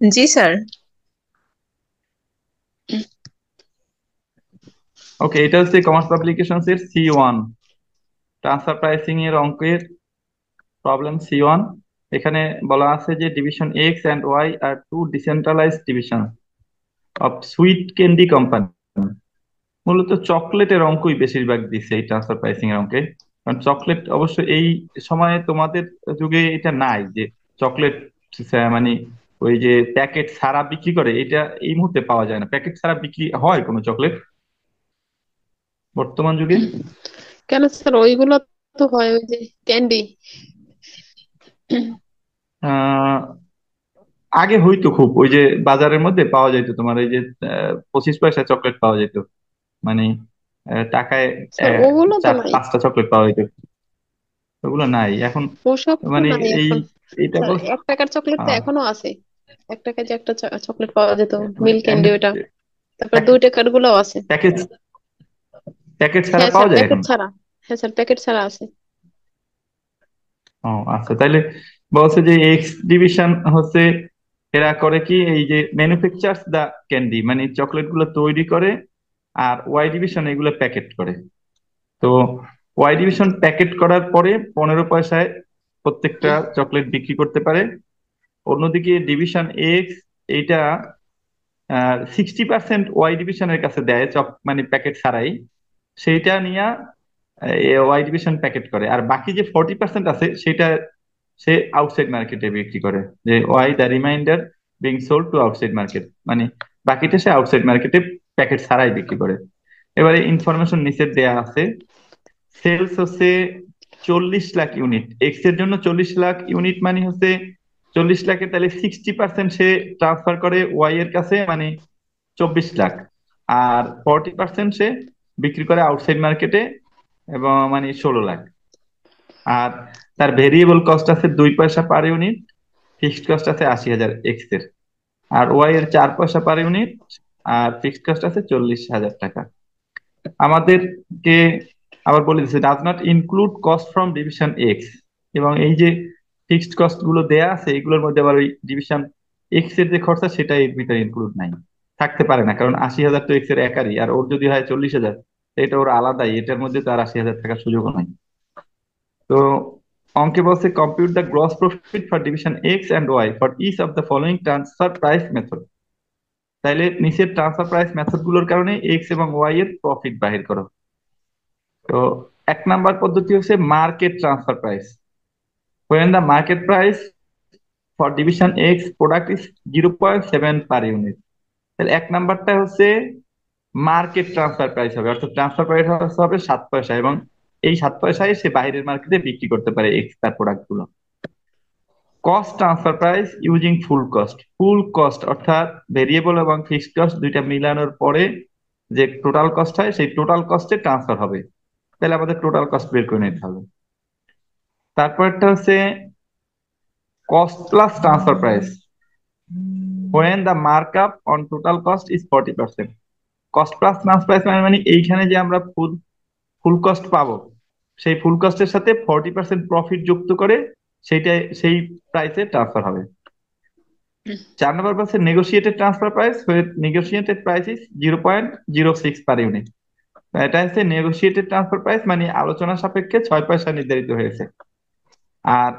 জি sir. ওকে, এটা হচ্ছে commerce publications এর C1 ট্রান্সফার প্রাইসিং এর অঙ্কের প্রবলেম C1। এখানে বলা আছে যে division X and Y are two decentralized division of sweet candy company. মূলত চকলেটের অঙ্কই বেশিরভাগ দিচ্ছে এই ট্রান্সফার প্রাইসিং এর অঙ্কে। কারণ চকলেট অবশ্য এই সময়ে তোমাদের যুগে এটা নাই যে চকলেট মানে ওই যে প্যাকেট ছাড়া বিক্রি করে, এটা এই মুহূর্তে পাওয়া যায় না। প্যাকেট ছাড়া বিক্রি হয় কোনো চকলেট বর্তমান যুগে? কেন স্যার, ওইগুলো তো হয় ওই যে ক্যান্ডি। আহ আগে হয়তো খুব ওই যে বাজারের মধ্যে পাওয়া যেত তোমার এই যে 25 পয়সা চকলেট পাওয়া যেত, মানে টাকায় স্যার ওগুলো তো চার নাই। পাঁচটা চকলেট পাওয়া যেত। ওগুলো নাই এখন। ওসব তো মানে নাই এই এখন। এটা স্যার, বস 1 টাকার চকলেট তো আহ, এখনো আছে। 1 টাকা যে একটা চকলেট পাওয়া যেত, মানে মিল্ক ক্যান্ডি এমনি ওটা। তারপর 2 টাকার গুলোও আছে। প্যাকেজ প্যাকেট ছাড়া হ্যাঁ স্যার, পাওয়া যায় প্যাকেট এখন? ছাড়া। হ্যাঁ স্যার, প্যাকেট ছাড়া আছে। ও আচ্ছা, তাইলে বলছে যে এক্স ডিভিশন হচ্ছে এরা করে কি এই যে ম্যানুফ্যাকচার্স দা ক্যান্ডি, মানে চকলেট গুলো তৈরি করে, আর ওয়াই ডিভিশন এগুলো প্যাকেট করে। তো ওয়াই ডিভিশন প্যাকেট করার পরে 15 পয়সায় প্রত্যেকটা চকলেট বিক্রি করতে পারে। অন্যদিকে ডিভিশন এক্স এইটা 60% ওয়াই ডিভিশনের কাছে দেয়, মানে প্যাকেট ছাড়াই। সেইটা নিয়ে ওয়াই ডিভিশন প্যাকেট করে, আর বাকি যে 40% আছে সেটা সে আউটসাইড মার্কেটে বিক্রি করে। যে Y the remainder being sold to outside market, মানে বাকিটা সে আউটসাইড মার্কেটে প্যাকেট ছাড়াই বিক্রি করে। এবারে ইনফরমেশন নিচে দেয়া আছে। সেলস হচ্ছে 40 লাখ ইউনিট, এক্স এর জন্য 40 লাখ ইউনিট, মানে হচ্ছে 40 লাখের তাহলে 60% সে ট্রান্সফার করে ওয়াই এর কাছে, মানে 24 লাখ। আর 40% সে বিক্রি করে আউটসাইড মার্কেটে, এবং মানে 16 লাখ। আর তার ভেরিয়েবল কস্ট আছে 2 পয়সা পার ইউনিট, ফিক্সড কস্ট আছে 80,000 এক্স এর। আর ওয়াই এর 4 পয়সা পার ইউনিট, আর ফিক্সড কস্ট আছে 40,000 টাকা। আমাদেরকে আবার বলে দিচ্ছে does not include cost from division x. এবং এই যে ফিক্সড কস্ট গুলো দেয়া আছে এগুলোর মধ্যে আবার ওই ডিভিশন এক্স এর যে খরচা সেটা এর ভিতরে ইনক্লুড নাই, থাকতে পারে না। কারণ 80,000 তো এক্স এর একারই, আর ওর যদি হয় 40,000, এটা ওর আলাদাই, এটার মধ্যে তো আর 80,000 টাকার সুযোগও নাই। তো অঙ্কে বলছে compute the gross profit for division X and Y for each of the following transfer price method. তাইলে নিচের ট্রান্সফার প্রাইস মেথড গুলোর কারণে এক্স এবং ওয়াই এর প্রফিট বাহির করো। তো 1 নাম্বার পদ্ধতি হচ্ছে market transfer price. when the market price for division x product is 0.7 per unit, তাহলে 1 নাম্বারটা হচ্ছে মার্কেট ট্রান্সফার প্রাইস হবে, অর্থাৎ ট্রান্সফার প্রাইস হবে 7 পয়সা, এবং এই 7 পয়সায় সে বাইরের মার্কেটে বিক্রি করতে পারে এক্স তার প্রোডাক্ট গুলো। Cost transfer price using full cost অর্থাৎ ভেরিয়েবল এবং ফিক্সড কস্ট দুইটা মিলানোর পরে যে টোটাল কস্ট হয় সেই টোটাল কস্টে ট্রান্সফার হবে। তাহলে আমাদের টোটাল কস্ট বের করে নিতে হবে। তারপরটা হচ্ছে cost plus transfer price when the markup on total cost is 40%। Cost plus transfer price মানে এইখানে যে আমরা ফুল ফুল কস্ট পাবো, সেই ফুল কস্টের সাথে 40% প্রফিট যুক্ত করে সেইটা সেই প্রাইসে ট্রান্সফার হবে। 4 নম্বর পাচ্ছে negotiated transfer price, negotiated price is 0.06 per unit. এটা হচ্ছে নেগোসিয়েটেড ট্রান্সফার প্রাইস, মানে আলোচনা সাপেক্ষে 6 পয়সা নির্ধারিত হয়েছে। আর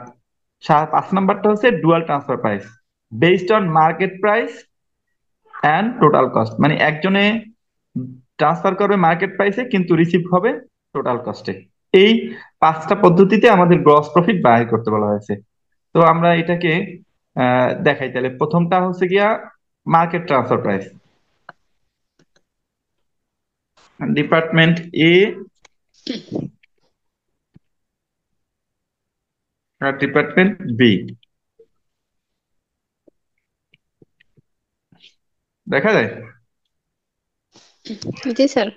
5 নম্বরটা হচ্ছে dual transfer price based on market price and total cost, মানে একজনে ট্রান্সফার করবে মার্কেট প্রাইসে কিন্তু রিসিভ হবে টোটাল কস্টে। এই 5টা পদ্ধতিতে আমাদের গ্রস প্রফিট বাহির করতে বলা হয়েছে। তো আমরা এটাকে দেখাই। তাহলে প্রথমটা হচ্ছে গিয়া মার্কেট ট্রান্সফার প্রাইস। ডিপার্টমেন্ট এ আর ডিপার্টমেন্ট বি, দেখা যায়। জি স্যার।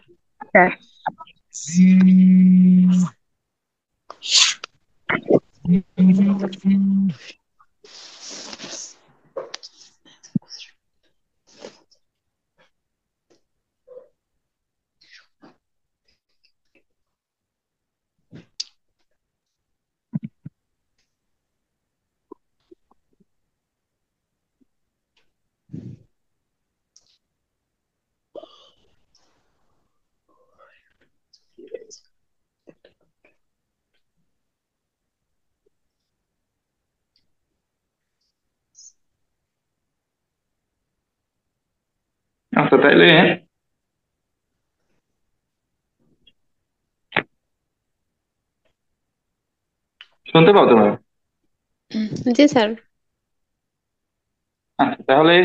আচ্ছা তাইলে শুনতে পাও তোমরা? জি স্যার। আচ্ছা তাহলে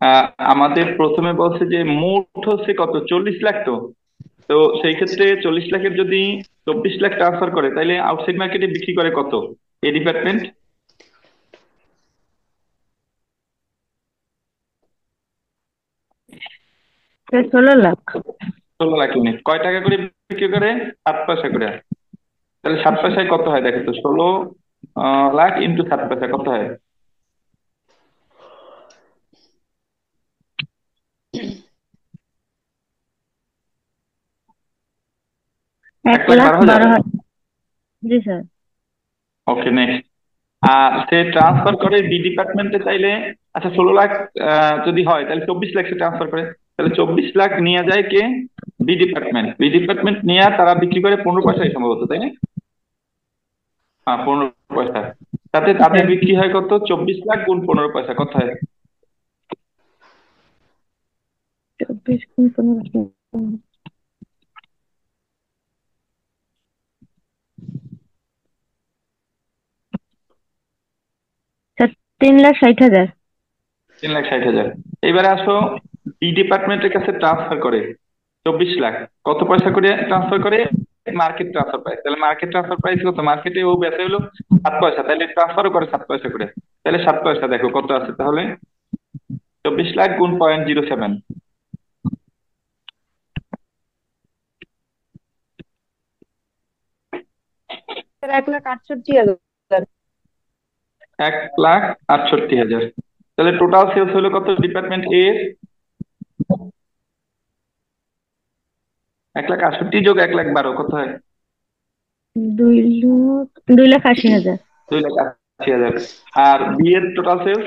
আহ, আমাদের প্রথমে বলছে যে মোট হচ্ছে কত, 40 লাখ। তো তো সেই ক্ষেত্রে 40 লাখের যদি 24 লাখ ট্রান্সফার করে তাহলে আউটসাইড মার্কেটে বিক্রি করে কত এই ডিপার্টমেন্ট? 16 লাখ। 16 লাখ ইউনিট কয় টাকা করে বিক্রি করে? 7 পয়সা করে। তাহলে 7 পয়সায় কত হয় দেখো তো, 16 লাখ ইন্টু 7 পয়সা কত হয়? এক 1,12,000। লাখ বারো হাজার জি স্যার। Okay next. আর সে ট্রান্সফার করে বি ডিপার্টমেন্টে চাইলে, আচ্ছা 16 লাখ যদি হয় তাহলে 24 লাখ সে ট্রান্সফার করে, তাহলে 24 লাখ নিয়ে যায় কে? B department. বি ডিপার্টমেন্ট নিয়ে তারা বিক্রি করে 15 পয়সায় সম্ভবত, তাই না? হ্যাঁ 15 পয়সা। তাতে তাদের স্যার বিক্রি হয় কত? 24 লাখ গুণ 15 পয়সা কত হয়? 24 গুণ 15। স্যার 3,60,000। 3,60,000। এবারে আসো, বি ডিপার্টমেন্টের কাছে ট্রান্সফার করে 24 লাখ। কত পয়সা করে ট্রান্সফার করে? Market transfer price. তাহলে মার্কেট ট্রান্সফার প্রাইস কত? মার্কেটে ও বেচে হলো 7 পয়সা, তাহলে ট্রান্সফারও করে 7 পয়সা করে। তাহলে 7 পয়সা দেখো কত আছে তাহলে, 24 লাখ গুণ 0.07। স্যার 1,68,000। 1,68,000। তাহলে টোটাল সেলস হলো কত ডিপার্টমেন্ট এর? 1,68,000 যোগ 1,12,000 কত হয়? 2,80,000। 2,80,000। আর বি এর টোটাল সেলস?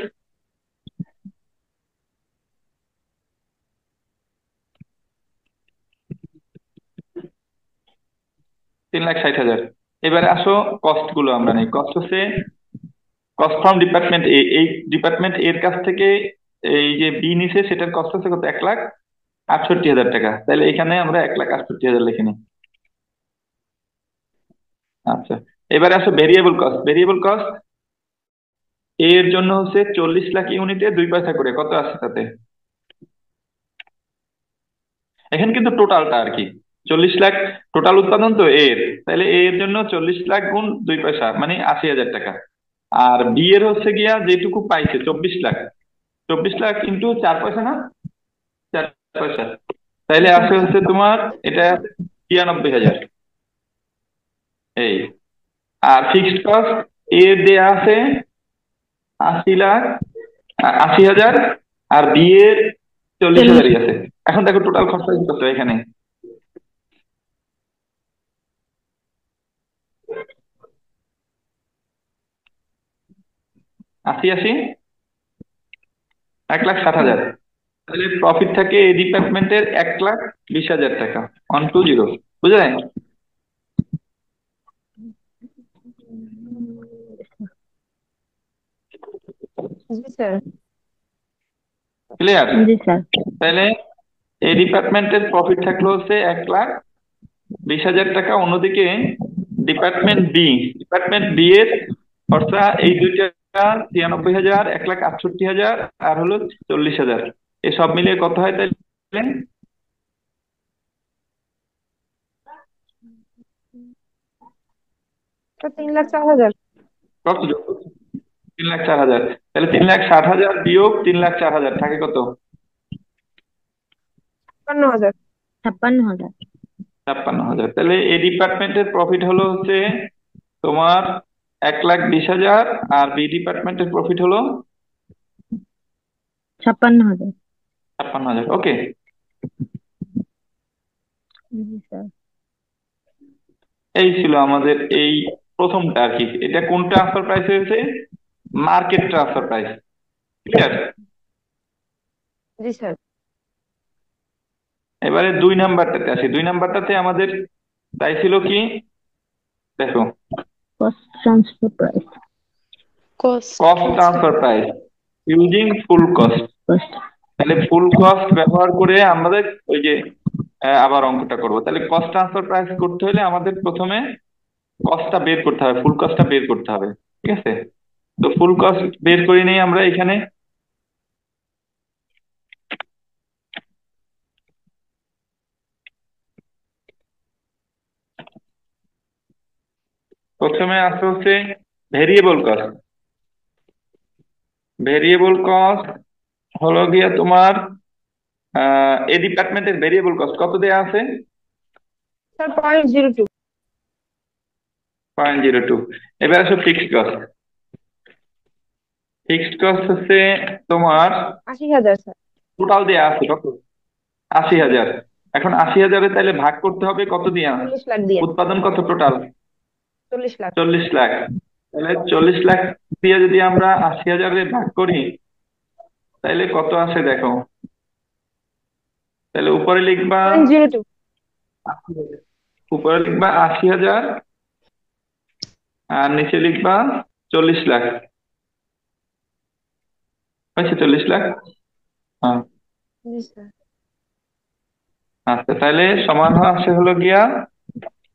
3,60,000। এবারে আসো কস্ট গুলো আমরা নেই। কস্ট হচ্ছে কস্ট ফ্রম ডিপার্টমেন্ট এ। এই ডিপার্টমেন্ট এর কাছ থেকে এই যে বি নিছে সেটার কস্ট হচ্ছে কত? 1,68,000 টাকা। তাহলে এখানে আমরা 1,68,000 লিখে নিই। আচ্ছা এবারে আসো ভেরিয়েবল কস্ট। ভেরিয়েবল কস্ট এর জন্য হচ্ছে 40 লাখ ইউনিটে 2 পয়সা করে, কত আছে তাতে? এখানে কিন্তু টোটালটা আর কি, 40 লাখ টোটাল উৎপাদন তো এর, তাহলে এ এর জন্য 40 লাখ গুণ 2 পয়সা মানে 80,000 টাকা। আর বি এর হচ্ছে গিয়া যেটুকু পাইছে 24 লাখ, 24 লাখ ইন্টু 4 পয়সা না, 4 পয়সা। তাইলে আসে হচ্ছে তোমার এটা 93,000। এই আর ফিক্সড কস্ট এর দেয়া আছে 80 লাখ, 80,000। আর বি এর 40,000ই আছে। এখন দেখো টোটাল খরচা কত এখানে? 80 80, 1,60,000। তাহলে প্রফিট থাকে এই ডিপার্টমেন্টের 1,20,000 টাকা, 120। বুঝলেন? জি স্যার। ক্লিয়ার? জি স্যার। তাহলে এই ডিপার্টমেন্টের প্রফিট থাকলো হচ্ছে 1,20,000 টাকা। অন্যদিকে ডিপার্টমেন্ট বি এর খরচা এই দুইটা 93,000, 1,68,000 আর হলো 40,000। এসব মিলিয়ে কত হয় তাহলে? স্যার 3,04,000। কত যোগ করছি? 3,04,000। তাহলে 3,60,000 বিয়োগ 3,04,000 থাকে কত? 56,000। 56,000। 56,000। তাহলে এই ডিপার্টমেন্টের প্রফিট হলো হচ্ছে তোমার 1,20,000। আর বি ডিপার্টমেন্টের প্রফিট হলো 56,000। 56,000। ওকে। জি স্যার। এই ছিল আমাদের এই প্রথমটা আর কি। এটা কোন ট্রান্সফার প্রাইস হয়েছে? Market transfer price. ক্লিয়ার? জি স্যার। এবারে 2 নাম্বারটাতে আসি। 2 নাম্বারটাতে আমাদের তাই ছিল কি দেখো, cost transfer price. Cost cost transfer. Transfer price using full cost. Cost. তাহলে ফুল কস্ট ব্যবহার করে আমাদের ওই যে আবার অঙ্কটা করবো। তাহলে কস্ট ট্রান্সফার প্রাইস করতে হলে আমাদের প্রথমে কস্টটা বের করতে হবে, ফুল কস্টটা বের করতে হবে। ঠিক আছে, তো ফুল কস্ট বের করে নিই আমরা এখানে। প্রথমে আসতে হচ্ছে ভেরিয়েবল কস্ট। ভেরিয়েবল কস্ট হলো গিয়া তোমার এই ডিপার্টমেন্টের ভেরিয়েবল কস্ট কত দেয়া আছে? স্যার 0.02। 0.02। এবার আসো ফিক্সড কস্ট। ফিক্সড কস্ট হচ্ছে তোমার 80,000 স্যার। টোটাল দেয়া আছে কত? 80,000। এখন 80,000-এ তাহলে ভাগ করতে হবে কত দিয়া? 40 লাখ দিয়ে। উৎপাদন কত টোটাল? 40 লাখ। 40 লাখ। তাহলে 40 লাখ দিয়ে যদি আমরা 80,000-এ ভাগ করি তাহলে কত আসে দেখো। তাহলে উপরে লিখবা 0.02। উপরে লিখবা 80,000 আর নিচে লিখবা 40 লাখ। হয়েছে 40 লাখ? হ্যাঁ। জি স্যার। আচ্ছা, তাহলে সমান আসে হলো গিয়া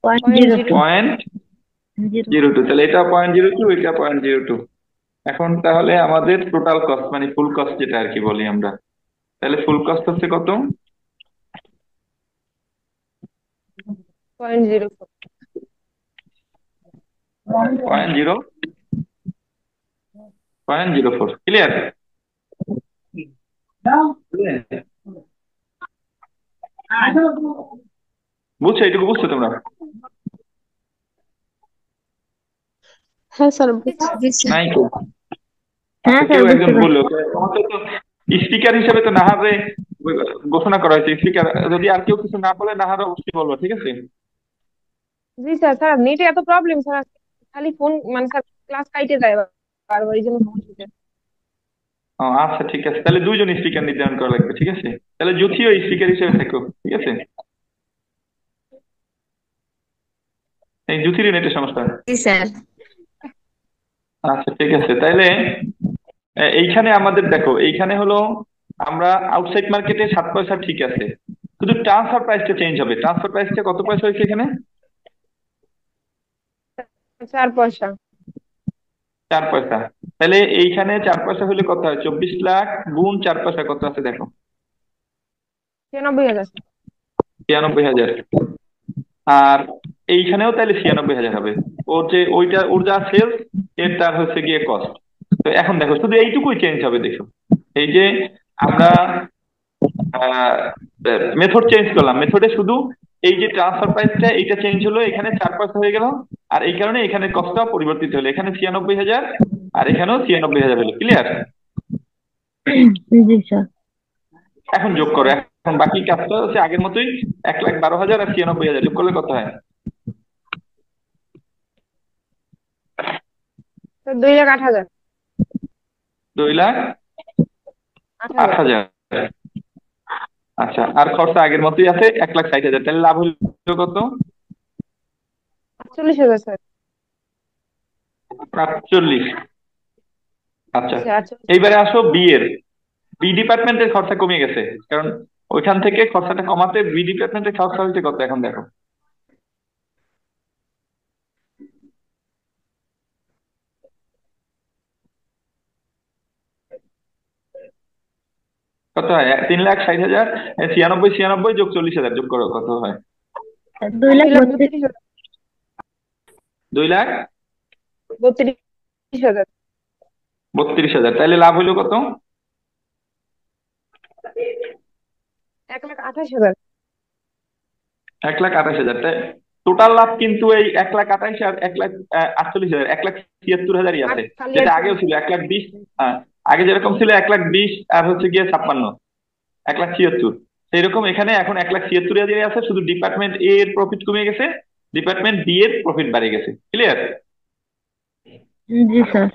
0.02 0.02। তাহলে এটা 0.02, এটা 0.02। এখন তাহলে আমাদের টোটাল কস্ট মানে ফুল কস্ট যেটা আর কি বলি আমরা, তাহলে ফুল কস্ট হচ্ছে কত? 0.04। 0.04। ক্লিয়ার? বুঝছো? এইটুকু বুঝছো তোমরা? হ্যাঁ স্যার বুঝছি। নাই তো? হ্যাঁ আচ্ছা, স্যার, কেউ বুঝতে একজন পারছি। বললো আমাদের তো স্পিকার হিসেবে তো নাহারে ঘোষণা করা হয়েছে স্পিকার। যদি আর কেউ কিছু না বলে নাহার অবশ্যই বলবো, ঠিক আছে? জি স্যার। স্যার নেটে এত প্রবলেম স্যার, খালি ফোন মানে স্যার ক্লাস কাইটে যায় বারবার, এই জন্য সমস্যা হচ্ছে। ও আচ্ছা, ঠিক আছে, তাহলে দুইজন স্পিকার নির্ধারণ করা লাগবে। ঠিক আছে, তাহলে জুথিও স্পিকার হিসেবে থাকো। ঠিক আছে, এই জুথিরই নেটের সমস্যা। জি স্যার। আচ্ছা, ঠিক আছে, তাইলে এইখানে আমাদের দেখো, এইখানে হলো আমরা আউটসাইড মার্কেটে 7 পয়সা ঠিক আছে, শুধু ট্রান্সফার প্রাইসটা চেঞ্জ হবে। ট্রান্সফার প্রাইসটা কত পয়সা হয়েছে এখানে? 4 পয়সা। 4 পয়সা। তাহলে এইখানে 4 পয়সা হলে কত হয়? 24 লাখ গুণ 4 পয়সা কত আছে দেখো? 96,000 স্যার। 96,000। আর এইখানেও তাহলে 96,000 হবে। ওর যে ওইটা ওর যা সেলস, এর তার হচ্ছে গিয়ে কস্ট। তো এখন দেখো শুধু এইটুকুই চেঞ্জ হবে। দেখো এই যে আমরা মেথড চেঞ্জ করলাম, মেথডে শুধু এই যে ট্রান্সফার প্রাইসটা এইটা চেঞ্জ হলো, এখানে 4 পয়সা হয়ে গেল। আর এই কারণে এখানে কস্টটা পরিবর্তিত হলো, এখানে 96,000 আর এখানেও 96,000 হলো। ক্লিয়ার? জি স্যার। এখন যোগ করো। এখন বাকি কাজটা হচ্ছে আগের মতোই, 1,12,000 আর 96,000 যোগ করলে কত হয়? স্যার 2,08,000। 2,08,000। আচ্ছা, আর খরচা আগের মতোই আছে 1,60,000। তাহলে লাভ হলো কত? 48,000 স্যার। 48। আচ্ছা, জি স্যার। এইবারে আসো বি ডিপার্টমেন্টের খরচা কমে গেছে, কারণ ওইখান থেকে খরচাটা কমাতে বি ডিপার্টমেন্টের খরচা হয়েছে কত এখন দেখো? কত হয়? 3,60,000। 96 যোগ 40,000 যোগ করো, কত হয়? 2,32,000। 2,32,000। 2,32,000। তাহলে লাভ হইলো কত? 1,28,000। 1,28,000। তাই টোটাল লাভ কিন্তু এই 1,28,000 আর 1,48,000, 1,76,000-ই আছে, খালি যেটা আর আগেও ছিল 1,20,000। আগে যেরকম ছিল 1,20,000 আর হচ্ছে গিয়ে 56, 1,76,000। সেই রকম এখানে এখন 1,76,000 আছে, শুধু ডিপার্টমেন্ট এ এর প্রফিট কমে গেছে, ডিপার্টমেন্ট বি এর প্রফিট বেড়ে গেছে। ক্লিয়ার? জি স্যার।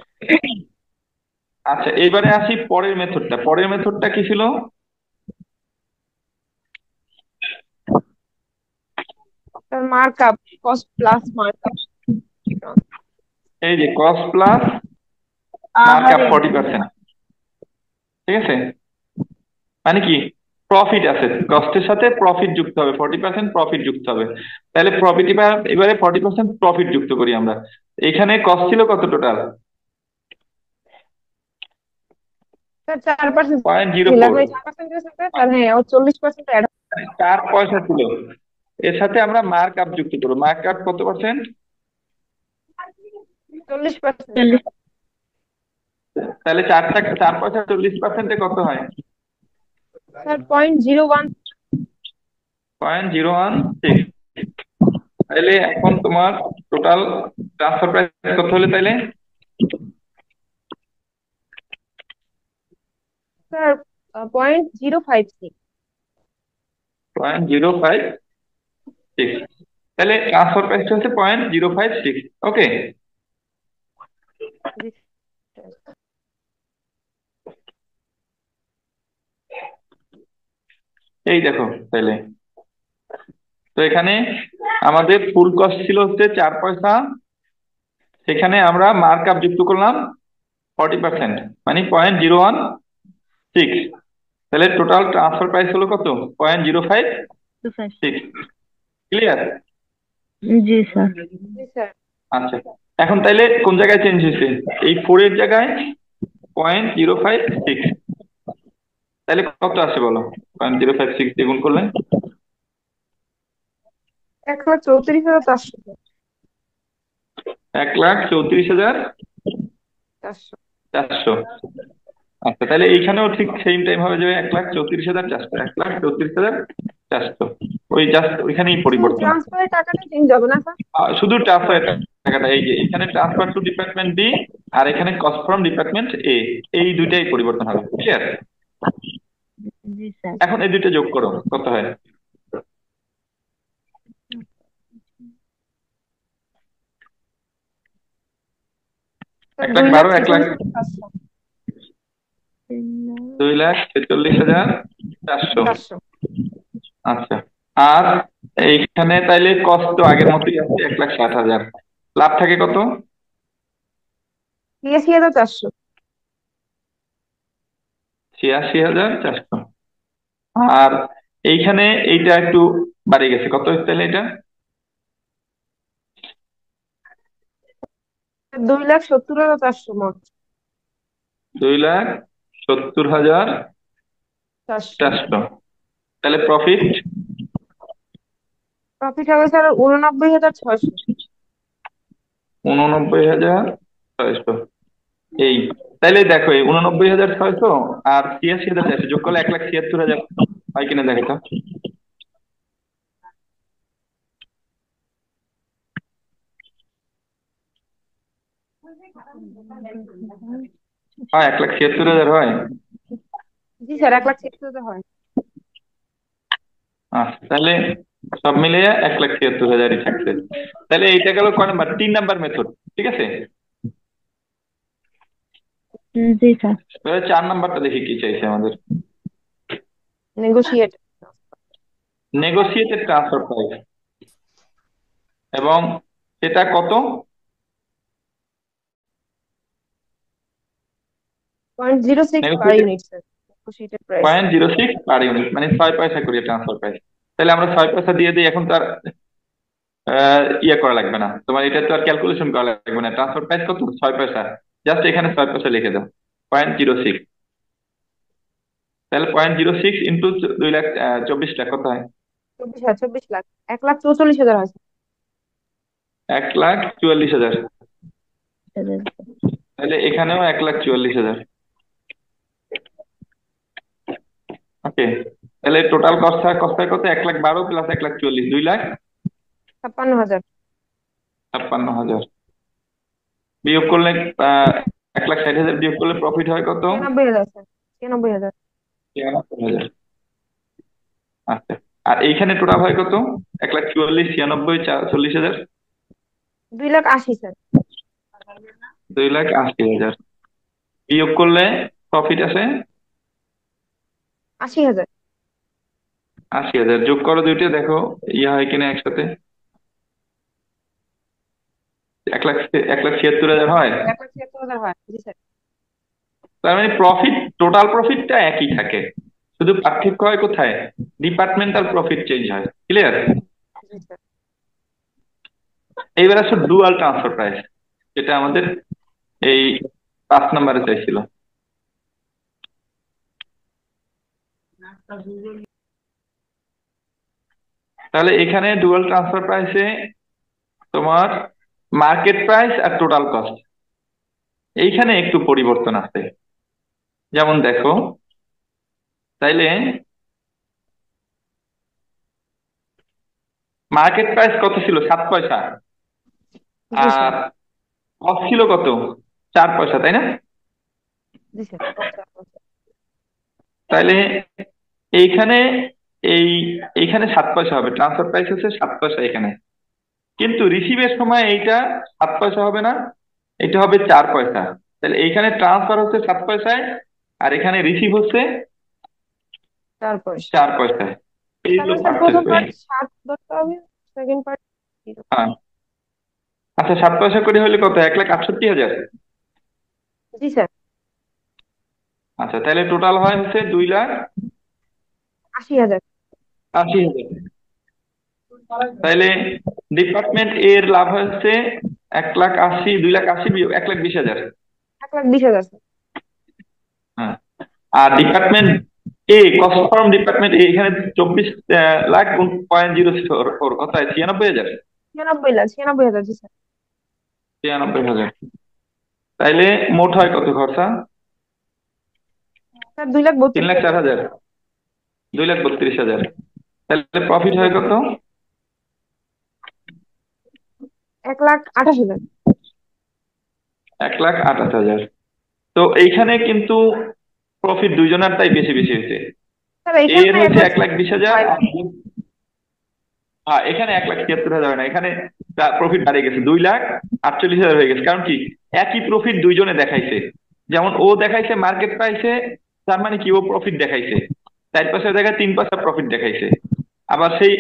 আচ্ছা, এইবারে আসি পরের মেথডটা। পরের মেথডটা কি ছিল? Sir markup, cost plus markup. এই যে কস্ট প্লাস মার্কআপ 40%। ঠিক আছে, মানে কি, প্রফিট আছে, কস্টের সাথে প্রফিট যুক্ত হবে, 40% প্রফিট যুক্ত হবে। তাহলে প্রফিট, এবারে 40% প্রফিট যুক্ত করি আমরা। এখানে কস্ট ছিল কত টোটাল? স্যার 4% 0.04। ওই 4% সাথে স্যার, হ্যাঁ, ও 40% অ্যাড। 4 পয়সা ছিল, এর সাথে আমরা মার্ক আপ যুক্ত করবো। মার্ক আপ কত পার্সেন্ট? 40%। 40। তাহলে 4 পয়সা 40%-এ কত হয়? স্যার 0.01। 0.016। তাহলে এখন তোমার টোটাল ট্রান্সফার প্রাইস কত হলে তাইলে? স্যার 0.056। 0.056। তাহলে ট্রান্সফার প্রাইসটা হচ্ছে 0.056। ওকে। জি স্যার। এই দেখো তাইলে, তো এখানে আমাদের ফুল কস্ট ছিল হচ্ছে 4 পয়সা, সেখানে আমরা মার্ক আপ যুক্ত করলাম 40%, মানে 0.016। তাহলে টোটাল ট্রান্সফার প্রাইস হলো কত? 0.056। 25। ক্লিয়ার? জি স্যার। জি স্যার। আচ্ছা, এখন তাইলে কোন জায়গায় চেঞ্জ হয়েছে? এই 4-এর জায়গায় 0.056। তাহলে কত আসে বলো? 0.056 দিয়ে গুণ করলে 1,34,400। 1,34,400। 400। আচ্ছা, তাহলে এইখানেও ঠিক সেম টাইম হবে, যাবে 1,34,400। 1,34,400, ওই জাস্ট ওইখানেই শুধু পরিবর্তন। ট্রান্সফারের টাকাটা চেঞ্জ হবে না স্যার? শুধু ট্রান্সফার টাকাটা, এই যে এখানে ট্রান্সফার টু ডিপার্টমেন্ট বি আর এখানে কস্ট ফ্রম ডিপার্টমেন্ট এ, এই দুইটাই পরিবর্তন হবে। ক্লিয়ার? জি স্যার। এখন এই দুইটা যোগ করো, কত হয়? স্যার 1,12,000, 1,00,000, 2,46,400। 2,46,400। 400। আচ্ছা, আর এইখানে তাইলে কস্ট তো আগের মতোই আছে, 1,60,000। লাভ থাকে কত? 83,400। 86,400। আর এইখানে এইটা একটু বাড়ে গেছে, কত হচ্ছে তাহলে এটা? 2,70,400 মোট। 2,70,400। 400। তাহলে প্রফিট? প্রফিট হবে স্যার 89,600। 89,600। এই, তাইলে দেখো এই 89,600 আর 86,400 যোগ করলে 1,76,000 হয় কিনা দেখো তো। হয় 1,76,000 হয়। জি স্যার, 1,76,000 হয়। আচ্ছা, তাহলে সব মিলিয়ে 1,76,000ই থাকছে। তাহলে এইটা গেল কয় নাম্বার? 3 number method. ঠিক আছে, জি স্যার। এবারে 4 নাম্বারটা দেখি কি চাইছে আমাদের। নেগোশিয়েট। নেগোসিয়েটেড ট্রান্সফার প্রাইস, এবং সেটা কত? 0.06 per negotiated unit sir. Negotiated price. 0.06 per unit, মানে 6 পয়সা করে ট্রান্সফার প্রাইস। তাহলে আমরা 6 পয়সা দিয়ে দিই, এখন তার ইয়ে করা লাগবে না তোমার, এটা তো আর ক্যালকুলেশন করা লাগবে না। ট্রান্সফার প্রাইস কত? 6 পয়সা। জাস্ট এখানে 6 পয়সা লিখে দাও, 0.06। তাহলে 0.06 ইন্টু 2,24,000 কত হয়? 24 লাখ। 1,44,000 হয় স্যার। 1,44,000। তাহলে এখানেও 1,44,000। ওকে, তাহলে টোটাল কস্ট হয় কত? 1,12,000 প্লাস 1,44,000, 56,000। 2,56,000 বিয়োগ করলে 1,60,000 বিয়োগ করলে প্রফিট হয় কত? 96,000 স্যার। 96,000। 93,000। আচ্ছা, আর এইখানে টোটাল হয় কত? 1,44,000, 96,000, 40,000। 2,80,000 স্যার। 2,80,000 বিয়োগ করলে প্রফিট আসে 80,000। 80,000। যোগ করো দুইটা, দেখো ইয়ে হয় কিনা একসাথে। 1,76,000 হয়। 1,76,000 হয়। জি স্যার। তার মানে প্রফিট, টোটাল প্রফিটটা একই থাকে, শুধু পার্থক্য হয় কোথায়, ডিপার্টমেন্টাল প্রফিট চেঞ্জ হয়। ক্লিয়ার? জি স্যার। এইবার আসলে ডুয়াল ট্রান্সফার প্রাইস, যেটা আমাদের এই 5 নম্বরে চাইছিল। তাহলে এখানে ডুয়াল ট্রান্সফার প্রাইসে তোমার মার্কেট প্রাইস আর টোটাল কস্ট এইখানে একটু পরিবর্তন আছে। যেমন দেখো, তাইলে মার্কেট প্রাইস কত ছিল, 7 পয়সা, জি স্যার। আর কস্ট ছিল কত, 4 পয়সা, তাই না? জি স্যার। তাইলে এইখানে এই এইখানে 7 পয়সা হবে, ট্রান্সফার প্রাইস হচ্ছে 7 পয়সা এখানে। কিন্তু রিসিভের সময় এইটা 7 পয়সা হবে না, এটা হবে 4 পয়সা। তাহলে এইখানে ট্রান্সফার হচ্ছে 7 পয়সায়, আর এখানে রিসিভ হচ্ছে 4 পয়সা। 4 পয়সায়। এই তার হলো মানে স্যার প্রথম পার্থক্য। পার্ট 7 ধরতে হবে, সেকেন্ড পার্ট 0। হ্যাঁ, আচ্ছা, 7 পয়সা করে হলে কত, 1,68,000। জি স্যার। আচ্ছা, তাহলে টোটাল হয় হচ্ছে 80,000। 2,80,000। তাইলে ডিপার্টমেন্ট এর লাভ হচ্ছে 1,80,000, 2,80,000 বিয়োগ 1,20,000। 1,20,000 স্যার। হ্যাঁ, আর ডিপার্টমেন্ট এ, কস্ট ফর্ম ডিপার্টমেন্ট এ, এখানে 24 লাখ গুণ 0.04, কত হয়, 96,000। 96,000 জি স্যার। 96,000। তাইলে মোট হয় কত খরচা, স্যার 3,04,000, 2,32,000। 2,32,000। তাহলে প্রফিট হয় কত, 1,28,000। 1,28,000। তো এইখানে কিন্তু প্রফিট দুইজনেরটাই বেশি বেশি হয়েছে। স্যার এর এখানে হচ্ছে 1,20,000, 1,76,000। হ্যাঁ, এখানে 1,76,000 হয় না, এখানে প্রফিট বাড়ে গেছে, 2,48,000 হয়ে গেছে। কারণ কি, একই প্রফিট দুইজনে দেখাইছে। যেমন ও দেখাইছে মার্কেট প্রাইসে, তার মানে কি ও প্রফিট দেখাইছে, 4 পয়সা জায়গায় 3 পয়সা প্রফিট দেখাইছে। আবার সেই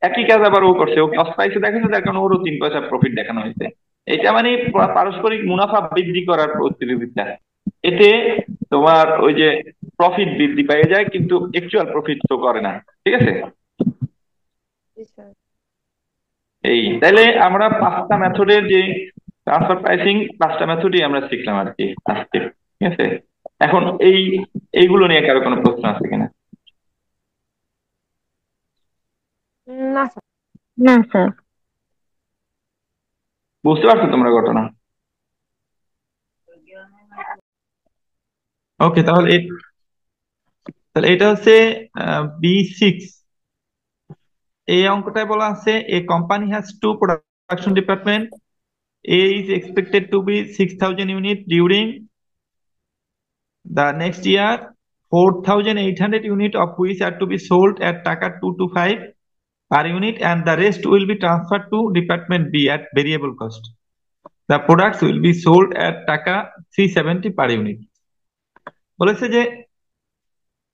একই কাজ আবার ও করছে, ও কস্ট প্রাইসে দেখাইছে, তার কারণে ওরও 3 পয়সা প্রফিট দেখানো হয়েছে। এটা মানে পারস্পরিক মুনাফা বৃদ্ধি করার প্রতিযোগিতা। এতে তোমার ওই যে প্রফিট বৃদ্ধি পেয়ে যায়, কিন্তু অ্যাকচুয়াল প্রফিট তো করে না। ঠিক আছে? জি স্যার। এই তাইলে আমরা 5টা মেথডের যে ট্রান্সফার প্রাইসিং, 5টা মেথডই আমরা শিখলাম আর কি আজকে। ঠিক আছে? এখন এইগুলো নিয়ে কারো কোনো প্রশ্ন আছে কিনা? না স্যার। না স্যার। বুঝতে পারছো তোমরা ঘটনা? ওকে, তাহলে এটা হচ্ছে B6। এই অঙ্কটায় বলা আছে a company has two production department, A is expected to be 6,000 unit during the next year, 4,800 unit of which are to be sold at taka 225 per unit, and the rest will be transferred to department B at variable cost. The products will be sold at taka 370 per unit. বলেছে যে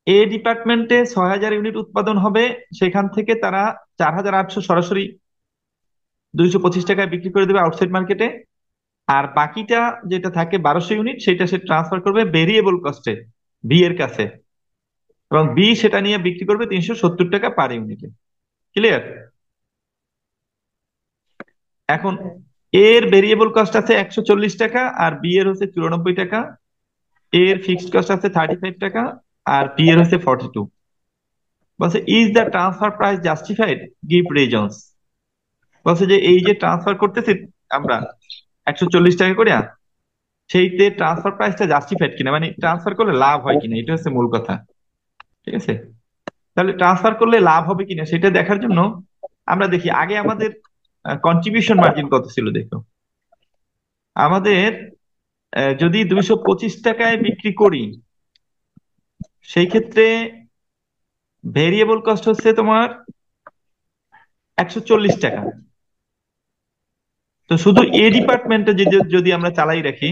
এ ডিপার্টমেন্টে 6,000 unit উৎপাদন হবে, সেখান থেকে তারা 4,800 সরাসরি 225 টাকায় বিক্রি করে দেবে আউটসাইড মার্কেটে। আর বাকিটা যেটা থাকে 1,200 ইউনিট, সেটা সে ট্রান্সফার করবে ভেরিয়েবল কস্টে বি এর কাছে, এবং বি সেটা নিয়ে বিক্রি করবে 370 টাকা পার ইউনিটে। ক্লিয়ার? এখন এর ভেরিয়েবল কস্ট আছে 140 টাকা, আর বি এর হচ্ছে 94 টাকা। এর ফিক্সড কস্ট আছে 35 টাকা, আর বি এর হচ্ছে 42। বলছে is the transfer price justified, give reasons. বলছে যে এই যে ট্রান্সফার করতেছি আমরা 140 টাকা করে, সেইতে ট্রান্সফার প্রাইসটা জাস্টিফাইড কিনা, মানে ট্রান্সফার করলে লাভ হয় কিনা, এটা হচ্ছে মূল কথা। ঠিক আছে? তাহলে ট্রান্সফার করলে লাভ হবে কিনা সেটা দেখার জন্য আমরা দেখি আগে আমাদের কন্ট্রিবিউশন মার্জিন কত ছিল। দেখো, আমাদের যদি 225 টাকায় বিক্রি করি, সেই ক্ষেত্রে ভেরিয়েবল কস্ট হচ্ছে তোমার 140 টাকা। তো শুধু এ ডিপার্টমেন্টে যদি আমরা চালাই রাখি,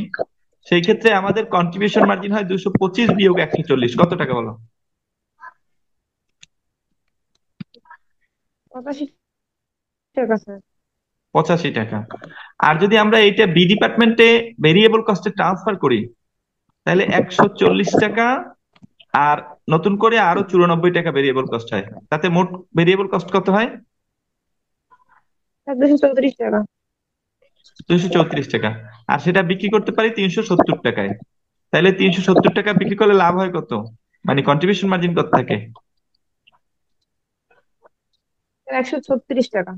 সেই ক্ষেত্রে আমাদের কন্ট্রিবিউশন মার্জিন হয় 225 বিয়োগ 140, কত টাকা বলো? 85 টাকা স্যার। 85 টাকা। আর যদি আমরা এইটা বি ডিপার্টমেন্টে ভেরিয়েবল কস্টে ট্রান্সফার করি, তাহলে 140 টাকা আর নতুন করে আরো 94 টাকা ভেরিয়েবল কস্ট হয়, তাতে মোট ভেরিয়েবল কস্ট কত হয়? স্যার 234 টাকা। 234 টাকা। আর সেটা বিক্রি করতে পারি 370 টাকায়। তাহলে 370 টাকা বিক্রি করলে লাভ হয় কত, মানে কন্ট্রিবিউশন মার্জিন কত থাকে? স্যার 136 টাকা।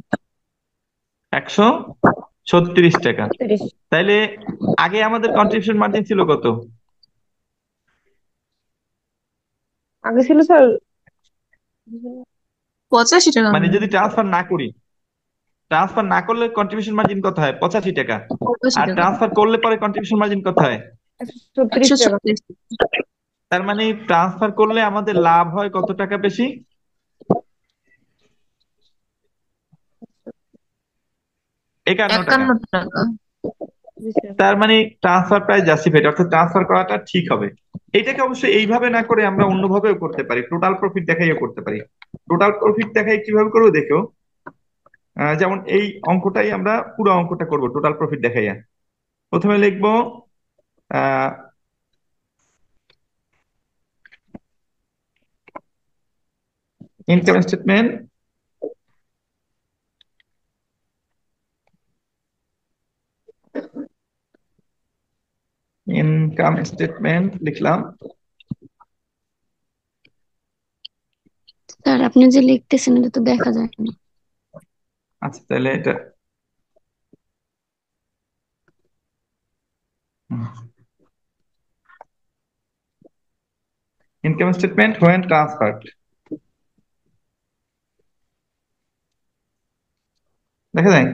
136 টাকা। 36। তাইলে আগে আমাদের কন্ট্রিবিউশন মার্জিন ছিল কত? আগে ছিল স্যার 85 টাকা মানে মনে যদি হয়। ট্রান্সফার না করি, ট্রান্সফার না করলে কন্ট্রিবিউশন মার্জিন কত হয়? 85 টাকা। পঁচাশি আর টাকা ট্রান্সফার করলে পরে কন্ট্রিবিউশন মার্জিন কত হয়? 136 টাকা। 136। তার মানে ট্রান্সফার করলে আমাদের লাভ হয় কত টাকা বেশি? 51 টাকা। 51 টাকা। জি স্যার। তার মানে ট্রান্সফার প্রাইস জাস্টিফাইড, অর্থাৎ ট্রান্সফার করাটা ঠিক হবে। এইটাকে অবশ্যই এইভাবে না করে আমরা অন্যভাবেও করতে পারি, টোটাল প্রফিট দেখাইও করতে পারি। টোটাল প্রফিট দেখাই কিভাবে করবো দেখো। যেমন এই অঙ্কটাই আমরা পুরো অঙ্কটা করব টোটাল প্রফিট দেখাইয়া। প্রথমে লিখবো ইনকাম স্টেটমেন্ট, ইনকাম স্টেটমেন্ট লিখলাম। স্যার আপনি যে লিখতেছেন এটা তো দেখা যায় না। আচ্ছা তাহলে এটা ইনকাম স্টেটমেন্ট হোয়েন ট্রান্সফার্ড, দেখা যায়?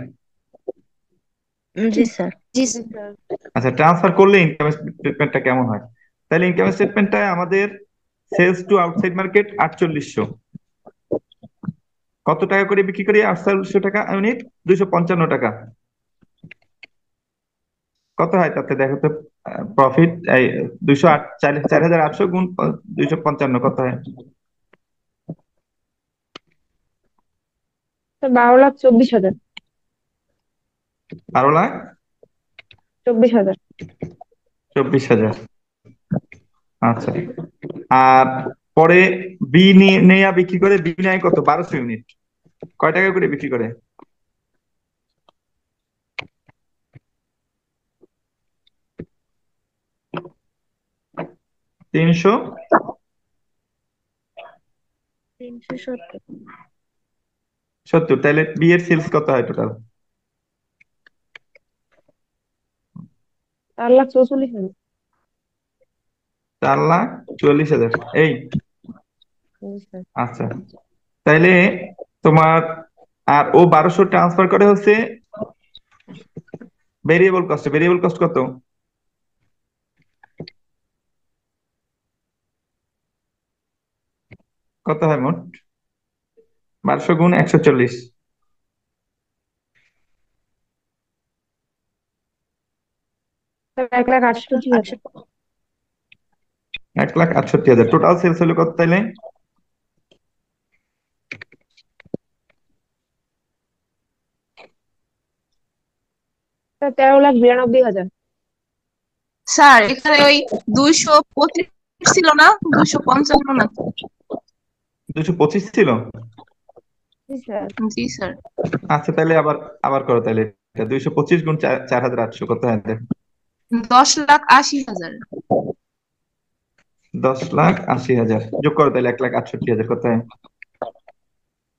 জি স্যার। জি জি স্যার। স্যার। আচ্ছা, ট্রান্সফার করলে ইনকাম স্টেটমেন্টটা কেমন হয়? তাহলে ইনকাম স্টেটমেন্টটা আমাদের সেলস টু আউটসাইড মার্কেট 4800, কত টাকা করে বিক্রি করি? 4800 টাকা ইউনিট, 255 টাকা। কত হয় তাতে দেখো তো প্রফিট? এই 208, 4800 গুণ 255 কত হয়? স্যার 12,24,000। 12,24,000। 24,000। আচ্ছা। আর পরে বি নেয়া বিক্রি করে, বি নেয় কত? 1200 ইউনিট, কয় টাকা করে বিক্রি করে? 370। 370। তাহলে বি এর সেলস কত হয় টোটাল? 4,44,000। 4,44,000। এই জি স্যার। আচ্ছা, তাইলে তোমার, আর ও 1200 ট্রান্সফার করে হচ্ছে ভেরিয়েবল কস্ট। ভেরিয়েবল কস্ট কত? কত হয় মোট? 1200 গুণ 140, স্যার 1,68,000। 1,68,000। টোটাল সেলস হলো কত তাইলে? স্যার 13,92,000। স্যার এখানে ওই 225 ছিল না, 255 না? 225 ছিল। জি স্যার। জি স্যার। আচ্ছা তাহলে আবার আবার করো তাহলে। 225 গুণ 4,800 কত হয় দেখো? 10,80,000। 10,80,000 যোগ করো তাহলে 1,68,000 কত হয়?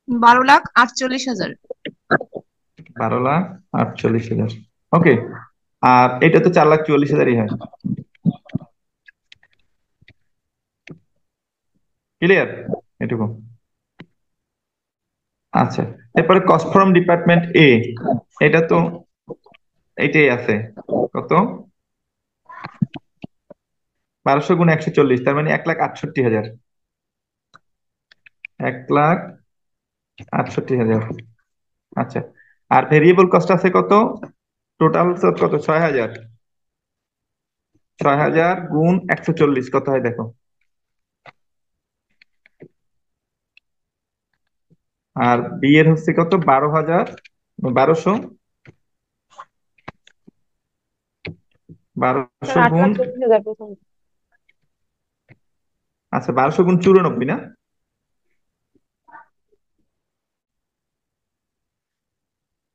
12,48,000। 12,48,000। ওকে। আর এটা তো 4,44,000-ই হয়। ক্লিয়ার এটুকু? আচ্ছা, এরপরে কস্ট ফ্রম ডিপার্টমেন্ট এ, এটা তো এইটাই আছে। কত? 1200 গুণ 140, তার মানে 1,68,000। 1,68,000। আচ্ছা, আর ভেরিয়েবল কস্ট আছে কত? টোটাল কত? 6,000। 6,000 গুণ 140 কত হয় দেখো? আর বি এর হচ্ছে কত? 12,000, 1200। স্যার 1200 গুণ, 8,40,000 প্রথম। আচ্ছা 1200 × 94 না?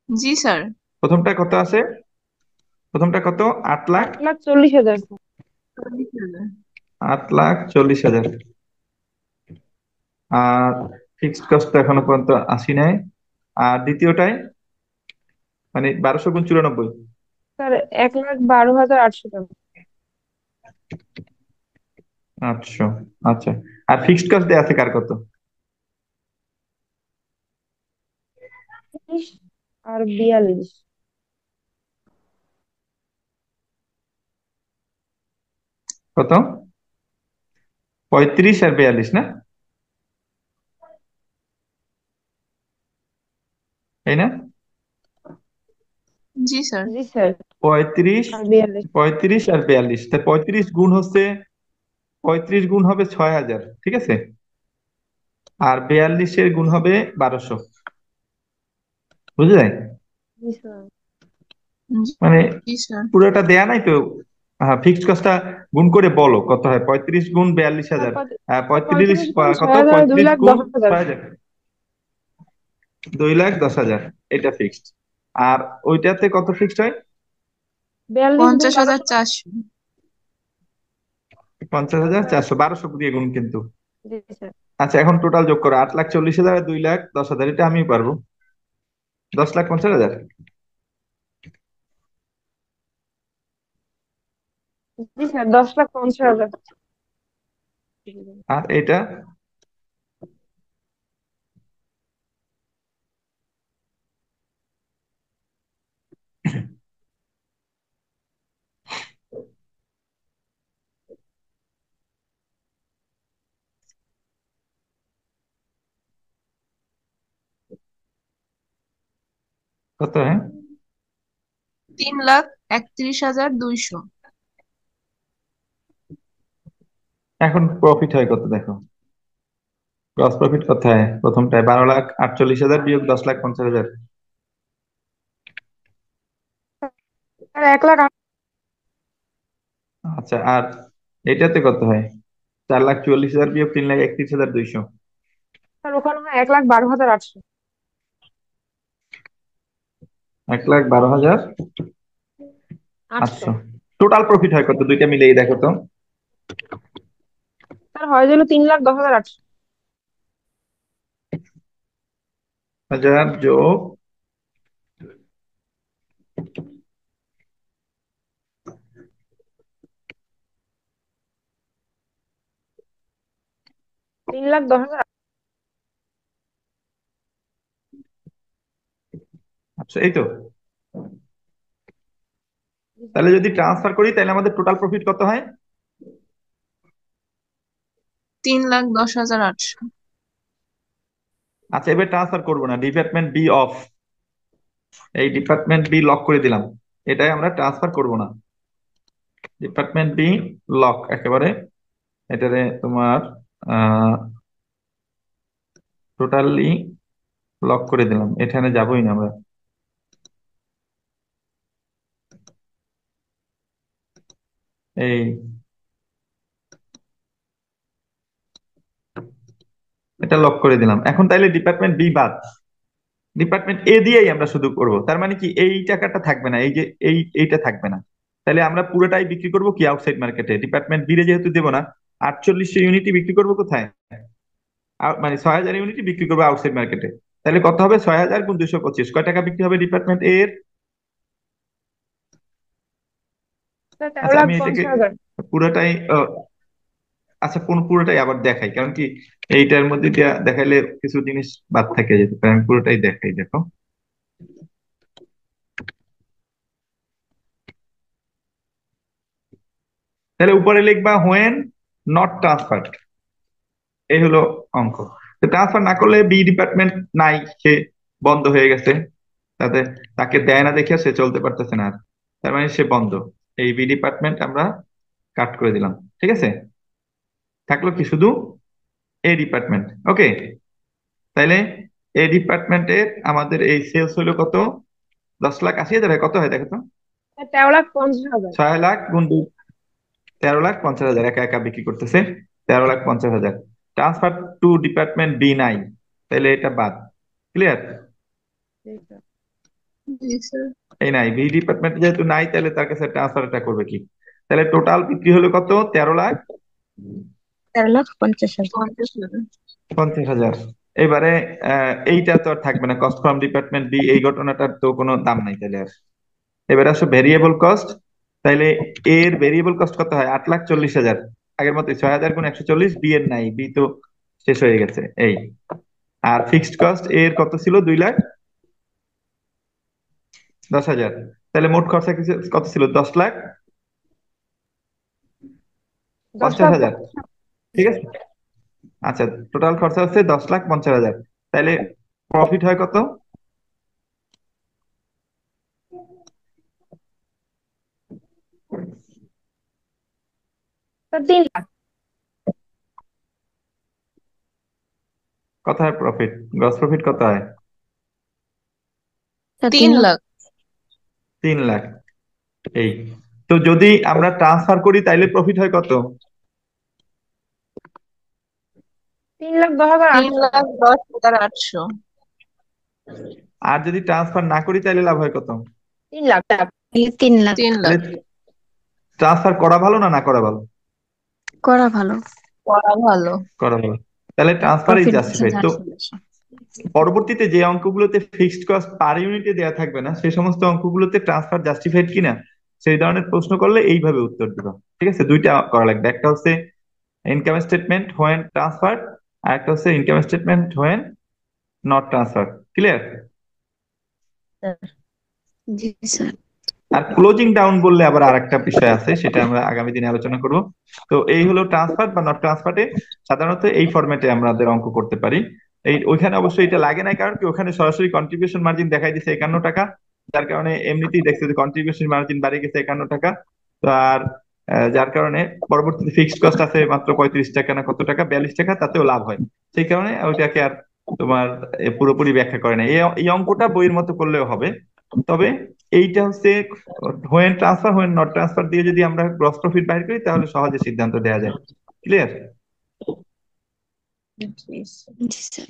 জি স্যার। প্রথমটা কত আছে? প্রথমটা কত? 8 লাখ। 8,40,000 স্যার। 40,000। 8,40,000। আর ফিক্সড কস্ট তো এখনো পর্যন্ত আসি নাই। আর দ্বিতীয়টায় মানে 1200 × 94। স্যার 1,12,800 টাকা। 800। আচ্ছা, আর ফিক্সড কস্ট দেয়া আছে কার কত? 30 আর 42। কত? 35 আর 42 না? তাই না? জি স্যার। জি স্যার। 35, আর 42। 35 আর 42, তা 35 গুণ হচ্ছে 35 গুণ হবে 6,000, ঠিক আছে? আর 42-এর গুণ হবে 1200, বুঝে যায়? জি স্যার। মানে জি স্যার। পুরোটা দেয়া নাই তো। হ্যাঁ, ফিক্সড কস্টটা গুণ করে বলো কত হয়। 35 গুণ স্যার 42,000, 35 35 গুণ কত? 6,000 35 গুণ 2,10,000। 6,000, 2,10,000, এটা ফিক্সড। আর ওইটাতে কত ফিক্সড হয়? 42 গুণ 1200। 50,400। 50,400, 1200 দিয়ে গুণ কিন্তু। জি স্যার। আচ্ছা, এখন টোটাল যোগ করো। 8,40,000 আর 2,10,000, এটা আমি পারবো। 10,50,000। জি স্যার 10,50,000। আর এটা কত? হ্যাঁ, 3,31,200। এখন প্রফিট হয় কত দেখো। গ্রস প্রফিট কত হয় প্রথমটায়? 12,48,000 বিয়োগ 10,50,000। স্যার 1,00,000। আচ্ছা, আর এটাতে কত হয়? 4,44,000 বিয়োগ 3,31,200। স্যার ওখানে হয় 1,12,800। 800। 1,12,800। টোটাল প্রফিট হয় কত দুইটা মিলেই দেখো তো। স্যার হয় গেল 3,10,800। 1000 যোগ 3,10,000। আচ্ছা, এই তো। তাহলে যদি ট্রান্সফার করি তাহলে আমাদের টোটাল প্রফিট কত হয়? 3,10,800। আচ্ছা, এবার ট্রান্সফার করবো না, ডিপার্টমেন্ট বি অফ। এই ডিপার্টমেন্ট বি লক করে দিলাম, এটাই আমরা ট্রান্সফার করব না। ডিপার্টমেন্ট বি লক একেবারে। এটারে তোমার টোটালি লক করে দিলাম, এখানে যাবোই না আমরা। এই এটা লক করে দিলাম। এখন তাইলে ডিপার্টমেন্ট বি বাদ, ডিপার্টমেন্ট এ দিয়েই আমরা শুধু করব। তার মানে কি এই টাকাটা থাকবে না, এই যে এইটা থাকবে না। তাহলে আমরা পুরোটাই বিক্রি করব কি আউটসাইড মার্কেটে। ডিপার্টমেন্ট বি রে যেহেতু দেবো না, 4800 ইউনিটই বিক্রি করবো কোথায়? মানে 6,000 ইউনিটই বিক্রি করবো আউটসাইড মার্কেটে। তাহলে কত হবে? 6,000 গুণ 225, কয় টাকা বিক্রি হবে ডিপার্টমেন্ট এ এর? স্যার তেরো আচ্ছা, লাখ আমি এটাকে পঞ্চাশ হাজার পুরোটাই আচ্ছা কোন পুরোটাই আবার দেখাই, কারণ কি এইটার মধ্যে দিয়া দেখাইলে কিছু জিনিস বাদ থেকে যেতে পারে। আমি পুরোটাই দেখাই, দেখো। তাহলে উপরে লিখবা হোয়েন নট ট্রান্সফার্ড, এই হলো অঙ্ক। তো ট্রান্সফার না করলে বি ডিপার্টমেন্ট নাই, সে বন্ধ হয়ে গেছে। তাতে তাকে দেয় না দেখে সে চলতে পারতেছে না আর, তার মানে সে বন্ধ। এই বি ডিপার্টমেন্ট আমরা কাট করে দিলাম, ঠিক আছে? থাকলো কি শুধু এ ডিপার্টমেন্ট। ওকে, তাইলে এ ডিপার্টমেন্টের আমাদের এই সেলস হলো কত? 10,80,000 হয়। কত হয় দেখো তো। স্যার 13,50,000। 6 লাখ গুণ 2, 13,50,000 একা একা বিক্রি করতেছে। 13,50,000। ট্রান্সফার টু ডিপার্টমেন্ট বি নাই, তাহলে এটা বাদ। ক্লিয়ার? জি স্যার। জি স্যার। এই নাই, বি ডিপার্টমেন্ট যেহেতু নাই, তাহলে তার কাছে ট্রান্সফারটা করবে কি? তাহলে টোটাল বিক্রি হলো কত? 13,50,000। 13,50,000। এবারে এইটা তো আর থাকবে না, কস্ট ফ্রম ডিপার্টমেন্ট বি, এই ঘটনাটার তো কোনো দাম নাই তাহলে আর। এবারে আসো ভেরিয়েবল কস্ট। তাইলে এর ভেরিয়েবল কস্ট কত হয়? 8,40,000। আগের মতো 6,000 গুণ 140, বি এর নাই, বি তো শেষ হয়ে গেছে এই। আর ফিক্সড কস্ট এর কত ছিল? 2,10,000। তাহলে মোট খরচা কত ছিল? 10,50,000। 10,50,000। ঠিক আছে, আচ্ছা, টোটাল খরচা হচ্ছে 10,50,000। তাহলে প্রফিট হয় কত? স্যার 3 লাখ। কত হয় প্রফিট? গ্রস প্রফিট কত হয়? তা 3 লাখ। 3 লাখ। এই, তো যদি আমরা ট্রান্সফার করি তাইলে প্রফিট হয় কত? 3,10,800 স্যার। 3,10,800। আর যদি ট্রান্সফার না করি তাহলে লাভ হয় কত? 3 লাখ। তাহলে 3 লাখ। 3 তাহলে লাখ। ট্রান্সফার করা ভালো না না করা ভালো? করা ভালো। করা ভালো। করা ভালো। তাহলে ট্রান্সফার ইজ প্রফিট বেশি জাস্টিফাইড। তো বেশি। পরবর্তীতে যে অঙ্কগুলোতে ফিক্সড কস্ট পার ইউনিটে দেওয়া থাকবে না, সেই সমস্ত অঙ্কগুলোতে ট্রান্সফার জাস্টিফাইড কিনা সেই ধরনের প্রশ্ন করলে এইভাবে উত্তর দিবা। ঠিক আছে, দুইটা করা লাগবে। একটা হচ্ছে ইনকাম স্টেটমেন্ট হোয়েন ট্রান্সফার, আর একটা হচ্ছে income statement when not transfer. Clear? জি স্যার। আর ক্লোজিং ডাউন বললে আবার আরেকটা বিষয় আছে, সেটা আমরা আগামী দিনে আলোচনা করব। তো এই হলো ট্রান্সফার বা নট ট্রান্সফারে সাধারণত এই ফরম্যাটে আমাদের অঙ্ক করতে পারি। এই ওইখানে অবশ্যই এটা লাগে না, কারণ কি ওখানে সরাসরি কন্ট্রিবিউশন মার্জিন দেখাই দিচ্ছে 51 টাকা, যার কারণে এমনিতেই দেখছে যে কন্ট্রিবিউশন মার্জিন বাড়ে গেছে 51 টাকা। তো আর যার কারণে পরবর্তীতে ফিক্সড কস্ট আছে মাত্র 35 টাকা না কত টাকা, 42 টাকা, তাতেও লাভ হয়। সেই কারণে ওইটাকে আর তোমার পুরোপুরি ব্যাখ্যা করে না। এই অঙ্কটা বইয়ের মতো করলেও হবে। তবে এইটা হচ্ছে when transfer when not transfer দিয়ে যদি আমরা গ্রস প্রফিট বাইর করি তাহলে সহজে সিদ্ধান্ত দেওয়া যায়। ক্লিয়ার? জি স্যার। জি স্যার।